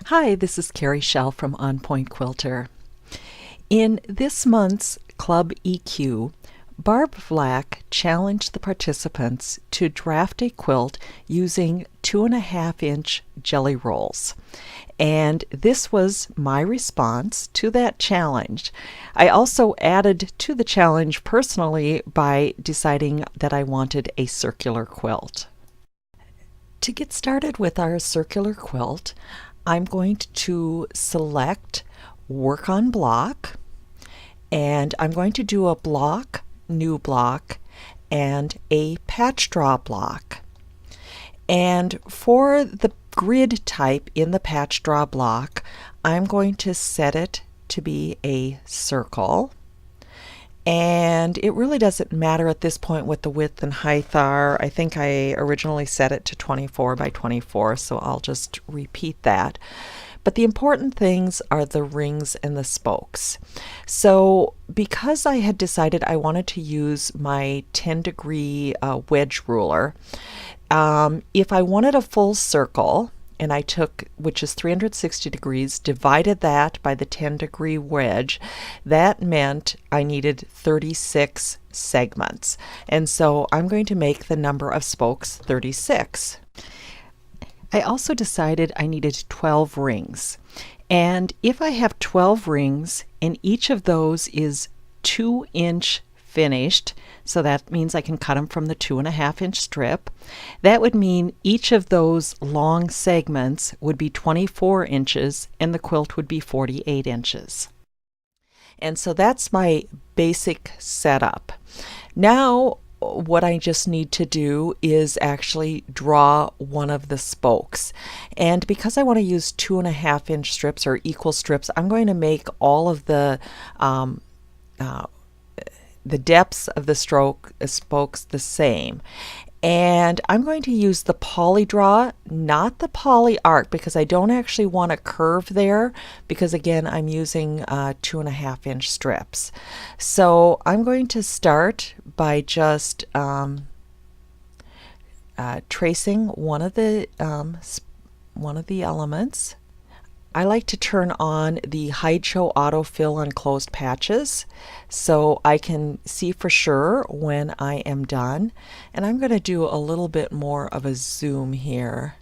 Hi, this is Carrie Schell from On Point Quilter. In this month's Club EQ, Barb Vlack challenged the participants to draft a quilt using 2.5-inch jelly rolls. And this was my response to that challenge. I also added to the challenge personally by deciding that I wanted a circular quilt. To get started with our circular quilt, I'm going to select Work on Block, and I'm going to do a block, new block, and a PatchDraw block. And for the grid type in the PatchDraw block, I'm going to set it to be a circle. And it really doesn't matter at this point what the width and height are. I think I originally set it to 24 by 24, so I'll just repeat that. But the important things are the rings and the spokes. So because I had decided I wanted to use my 10-degree wedge ruler, if I wanted a full circle, and I took, which is 360 degrees, divided that by the 10-degree wedge, that meant I needed 36 segments. And so I'm going to make the number of spokes 36. I also decided I needed 12 rings. And if I have 12 rings and each of those is 2-inch finished, so that means I can cut them from the 2.5-inch strip. That would mean each of those long segments would be 24 inches and the quilt would be 48 inches. And so that's my basic setup. Now what I just need to do is actually draw one of the spokes. And because I want to use 2.5-inch strips or equal strips, I'm going to make all of the depths of the spokes the same. And I'm going to use the poly draw, not the poly arc, because I don't actually want a curve there, because again I'm using 2.5-inch strips. So I'm going to start by just tracing one of the elements. I like to turn on the Hide Show autofill on closed patches so I can see for sure when I am done. And I'm going to do a little bit more of a zoom here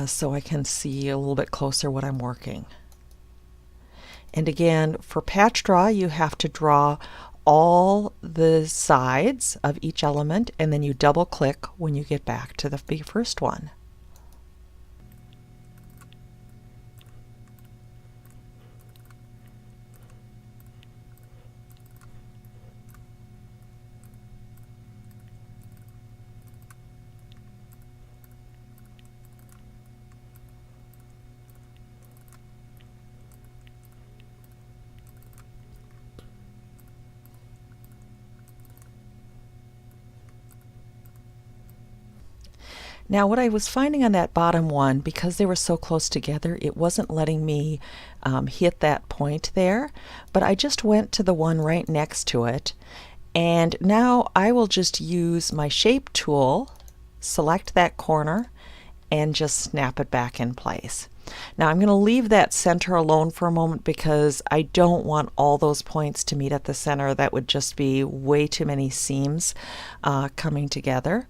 so I can see a little bit closer what I'm working. And again, for PatchDraw, you have to draw all the sides of each element, and then you double click when you get back to the first one. Now what I was finding on that bottom one, because they were so close together, it wasn't letting me hit that point there, but I just went to the one right next to it, and now I will just use my shape tool, select that corner, and just snap it back in place. Now I'm going to leave that center alone for a moment because I don't want all those points to meet at the center. That would just be way too many seams coming together.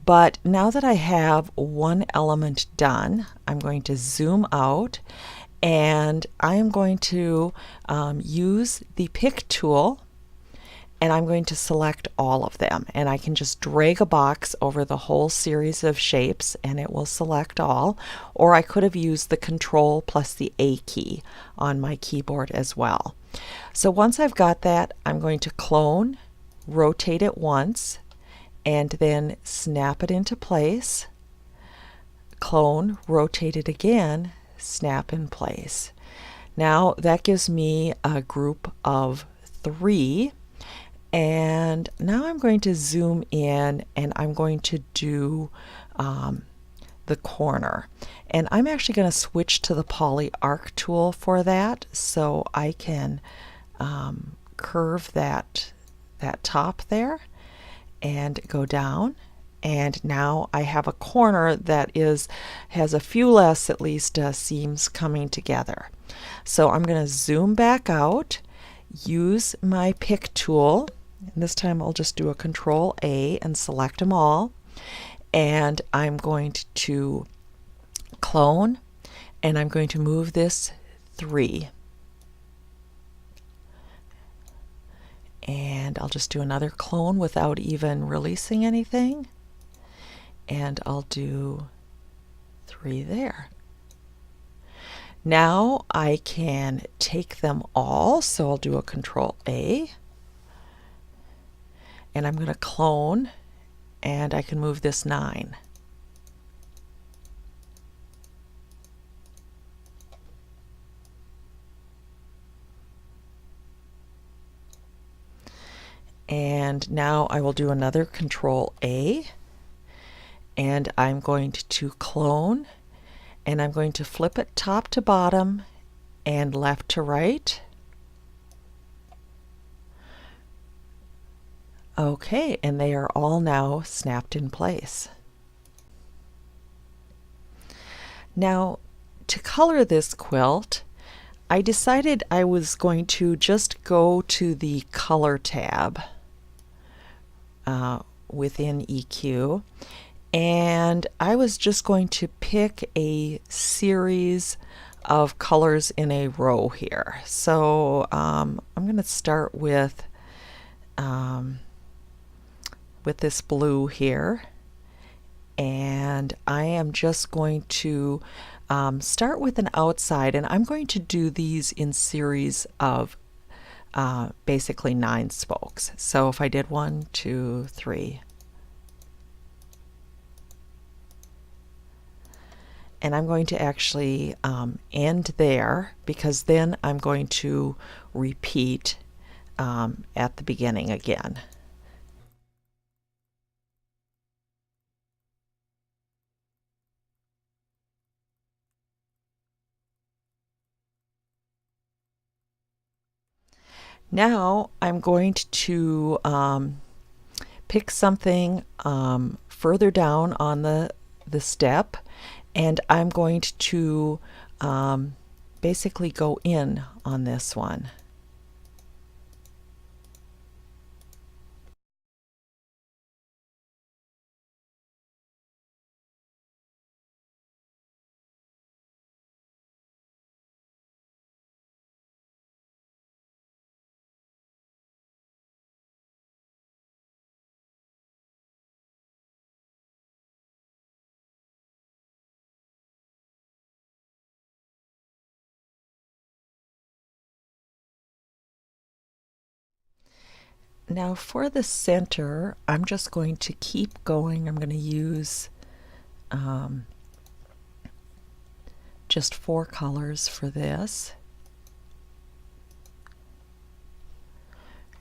But now that I have one element done, I'm going to zoom out and I am going to use the pick tool, and I'm going to select all of them, and I can just drag a box over the whole series of shapes and it will select all, or I could have used the Control plus the A key on my keyboard as well. So once I've got that, I'm going to clone, rotate it once, and then snap it into place, clone, rotate it again, snap in place. Now that gives me a group of 3. And now I'm going to zoom in and I'm going to do the corner. And I'm actually going to switch to the poly arc tool for that so I can curve that top there and go down and now I have a corner that has a few less at least seams coming together. So I'm going to zoom back out, use my pick tool, and this time I'll just do a Control A and select them all, and I'm going to clone, and I'm going to move this 3. And I'll just do another clone without even releasing anything, and I'll do 3 there. Now I can take them all, so I'll do a Control A, and I'm going to clone, and I can move this 9. And now I will do another Control A, and I'm going to clone, and I'm going to flip it top to bottom and left to right. Okay, and they are all now snapped in place. Now, to color this quilt, I decided I was going to just go to the Color tab within EQ, and I was just going to pick a series of colors in a row here. So I'm going to start with this blue here, and I am just going to start with an outside, and I'm going to do these in series of basically 9 spokes. So if I did 1, 2, 3, and I'm going to actually end there, because then I'm going to repeat at the beginning again. Now I'm going to pick something further down on the step, and I'm going to basically go in on this one. Now for the center, I'm just going to keep going. I'm going to use just 4 colors for this.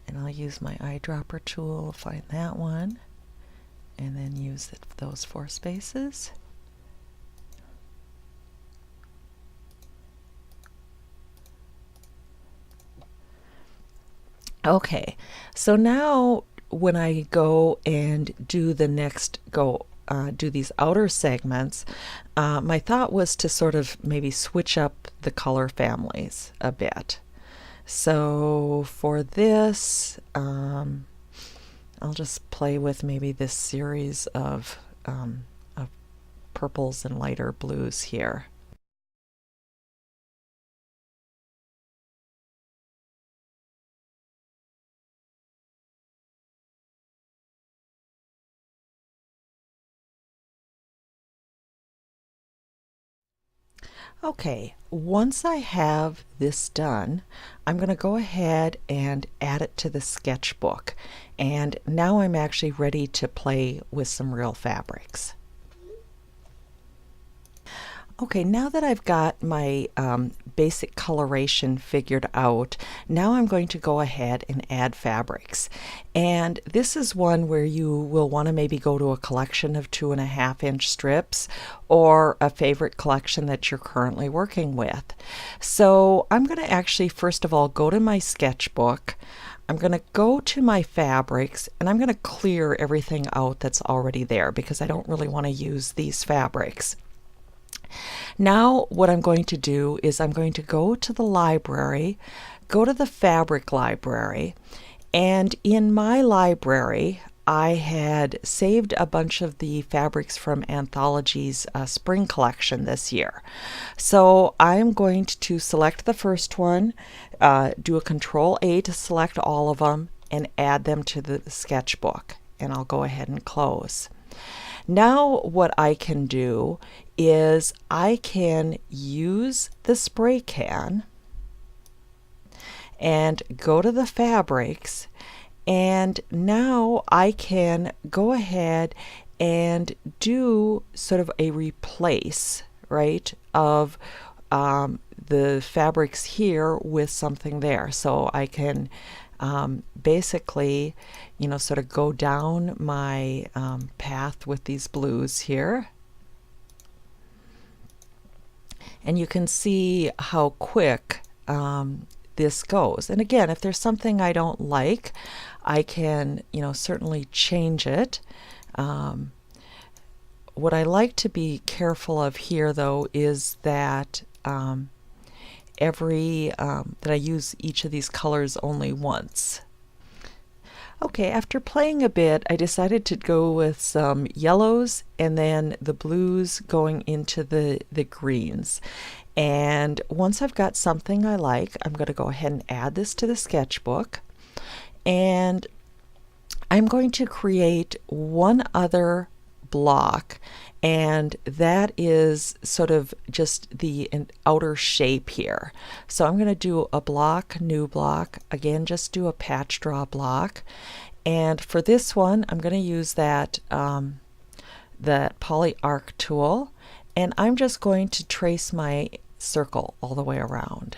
And I'll use my eyedropper tool, find that one, and then use those 4 spaces. Okay, so now when I go and do the next do these outer segments, my thought was to sort of maybe switch up the color families a bit. So for this, I'll just play with maybe this series of purples and lighter blues here. Okay, once I have this done, I'm going to go ahead and add it to the sketchbook. And now I'm actually ready to play with some real fabrics. Okay, now that I've got my basic coloration figured out, now I'm going to go ahead and add fabrics. And this is one where you will want to maybe go to a collection of 2.5-inch strips or a favorite collection that you're currently working with. So I'm going to actually first of all go to my sketchbook. I'm going to go to my fabrics and I'm going to clear everything out that's already there because I don't really want to use these fabrics. Now what I'm going to do is I'm going to go to the library, go to the fabric library, and in my library I had saved a bunch of the fabrics from Anthology's spring collection this year. So I'm going to select the first one, do a Control A to select all of them, and add them to the sketchbook. And I'll go ahead and close. Now what I can do is I can use the spray can and go to the fabrics, and now I can go ahead and do sort of a replace, right, of the fabrics here with something there. So I can basically, you know, sort of go down my path with these blues here. And you can see how quick this goes. And again, if there's something I don't like, I can, you know, certainly change it. What I like to be careful of here, though, is that that I use each of these colors only once. Okay, after playing a bit, I decided to go with some yellows and then the blues going into the greens. And once I've got something I like, I'm going to go ahead and add this to the sketchbook. And I'm going to create one other block, and that is sort of just the outer shape here. So I'm going to do a block, new block, again just do a PatchDraw block, and for this one I'm going to use that that poly arc tool, and I'm just going to trace my circle all the way around.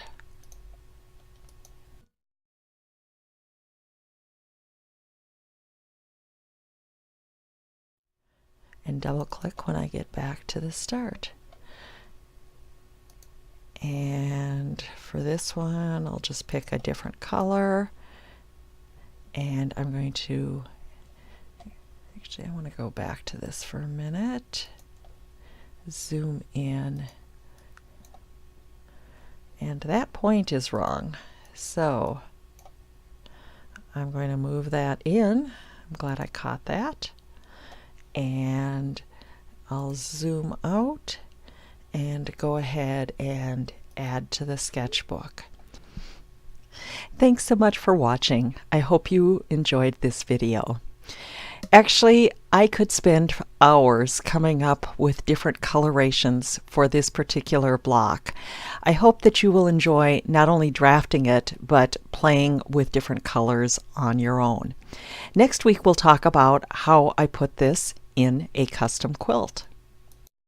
And double click when I get back to the start. And for this one, I'll just pick a different color. And I'm going to, actually I want to go back to this for a minute. Zoom in. And that point is wrong. So I'm going to move that in. I'm glad I caught that. And I'll zoom out and go ahead and add to the sketchbook. Thanks so much for watching. I hope you enjoyed this video. Actually, I could spend hours coming up with different colorations for this particular block. I hope that you will enjoy not only drafting it, but playing with different colors on your own. Next week, we'll talk about how I put this in a custom quilt.